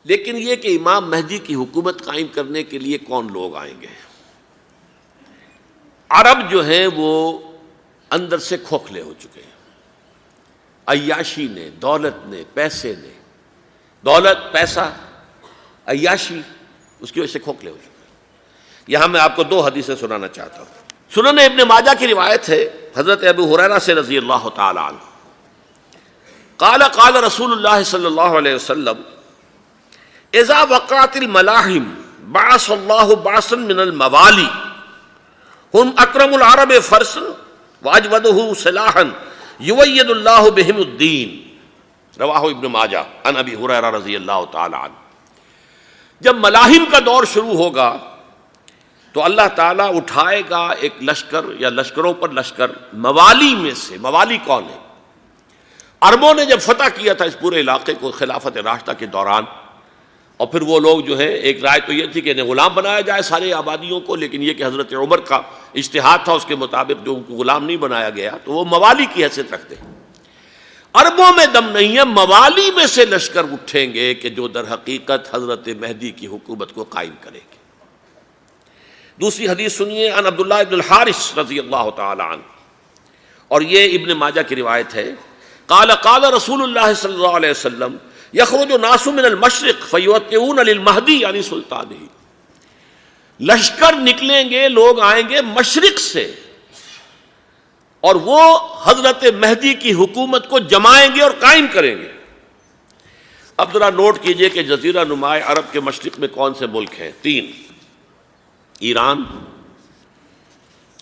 لیکن یہ کہ امام مہدی کی حکومت قائم کرنے کے لیے کون لوگ آئیں گے؟ عرب جو ہیں وہ اندر سے کھوکھلے ہو چکے ہیں، عیاشی نے، دولت نے، پیسے نے، دولت، پیسہ، عیاشی، اس کی وجہ سے کھوکھلے ہو چکے ہیں۔ یہاں میں آپ کو دو حدیثیں سنانا چاہتا ہوں۔ سنن ابن ماجہ کی روایت ہے حضرت ابو ہریرہ سے رضی اللہ تعالی عنہ، قال قال رسول اللہ صلی اللہ علیہ وسلم اذا وقعت الملاحم بعث اللہ بعثا من الموالی ہم اکرم العرب فرسا واجودہ سلاحا یوید اللہ بہم الدین، رواہ ابن ماجہ عن ابی ہریرہ رضی اللہ تعالی عنہ۔ جب ملاحم کا دور شروع ہوگا تو اللہ تعالیٰ اٹھائے گا ایک لشکر یا لشکروں پر لشکر موالی میں سے۔ موالی کون ہے؟ عربوں نے جب فتح کیا تھا اس پورے علاقے کو خلافت راشدہ کے دوران، اور پھر وہ لوگ جو ہے، ایک رائے تو یہ تھی کہ انہیں غلام بنایا جائے سارے آبادیوں کو، لیکن یہ کہ حضرت عمر کا اجتہاد تھا، اس کے مطابق جو ان کو غلام نہیں بنایا گیا تو وہ موالی کی حیثیت رکھتے ہیں۔ عربوں میں دم نہیں ہے، موالی میں سے لشکر اٹھیں گے کہ جو در حقیقت حضرت مہدی کی حکومت کو قائم کریں گے۔ دوسری حدیث سنیے، عن عبداللہ ابن الحارث رضی اللہ تعالی عنہ، اور یہ ابن ماجہ کی روایت ہے، قال قال رسول اللہ صلی اللہ علیہ وسلم یخرج ناس من المشرق فیوطئون للمہدی یعنی سلطانہ، لشکر نکلیں گے، لوگ آئیں گے مشرق سے اور وہ حضرت مہدی کی حکومت کو جمائیں گے اور قائم کریں گے۔ اب ذرا نوٹ کیجئے کہ جزیرہ نماء عرب کے مشرق میں کون سے ملک ہیں؟ تین: ایران،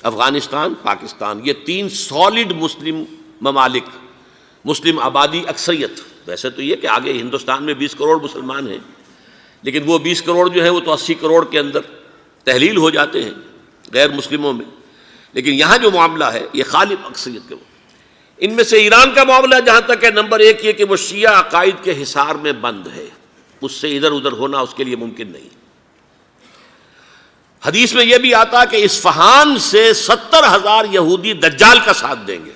افغانستان، پاکستان۔ یہ تین سالڈ مسلم ممالک، مسلم آبادی اکثریت۔ ویسے تو یہ کہ آگے ہندوستان میں 20 کروڑ مسلمان ہیں، لیکن وہ 20 کروڑ جو ہے وہ تو 80 کروڑ کے اندر تحلیل ہو جاتے ہیں غیر مسلموں میں، لیکن یہاں جو معاملہ ہے یہ غالب اکثریت کے۔ ان میں سے ایران کا معاملہ جہاں تک ہے، نمبر ایک یہ کہ وہ شیعہ عقائد کے حصار میں بند ہے، اس سے ادھر ادھر ہونا اس کے لیے ممکن نہیں۔ حدیث میں یہ بھی آتا کہ اصفہان سے 70,000 یہودی دجال کا ساتھ دیں گے۔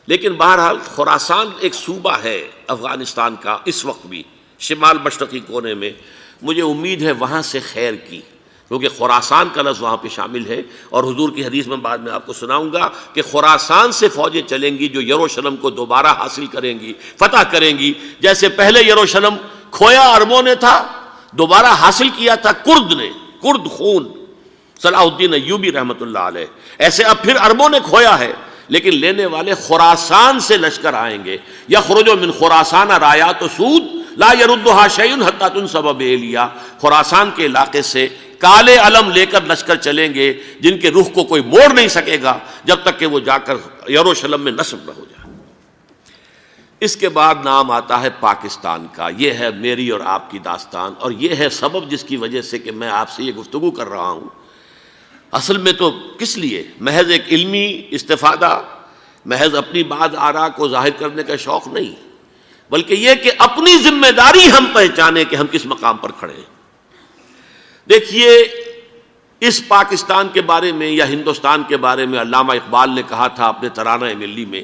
لیکن بہرحال خراسان ایک صوبہ ہے افغانستان کا اس وقت بھی، شمال مشرقی کونے میں، مجھے امید ہے وہاں سے خیر کی، کیونکہ خراسان کا لفظ وہاں پہ شامل ہے، اور حضور کی حدیث میں بعد میں آپ کو سناؤں گا کہ خراسان سے فوجیں چلیں گی جو یروشلم کو دوبارہ حاصل کریں گی، فتح کریں گی۔ جیسے پہلے یروشلم کھویا عربوں نے تھا، دوبارہ حاصل کیا تھا کرد نے، کرد خون صلاح الدین ایوبی رحمۃ اللہ علیہ، ایسے اب پھر عربوں نے کھویا ہے، لیکن لینے والے خراسان سے لشکر آئیں گے۔ یخرج من خراسان رایات سود لا یردھا شیء حتی تنصب بإیلیا، خراسان کے علاقے سے کالے علم لے کر لشکر چلیں گے جن کے رخ کو کوئی موڑ نہیں سکے گا جب تک کہ وہ جا کر یروشلم میں نصب نہ ہو جائے۔ اس کے بعد نام آتا ہے پاکستان کا۔ یہ ہے میری اور آپ کی داستان، اور یہ ہے سبب جس کی وجہ سے کہ میں آپ سے یہ گفتگو کر رہا ہوں۔ اصل میں تو کس لیے؟ محض ایک علمی استفادہ، محض اپنی بات آراء کو ظاہر کرنے کا شوق نہیں، بلکہ یہ کہ اپنی ذمہ داری ہم پہچانیں کہ ہم کس مقام پر کھڑے ہیں۔ دیکھیے، اس پاکستان کے بارے میں یا ہندوستان کے بارے میں علامہ اقبال نے کہا تھا اپنے ترانہ ملی میں،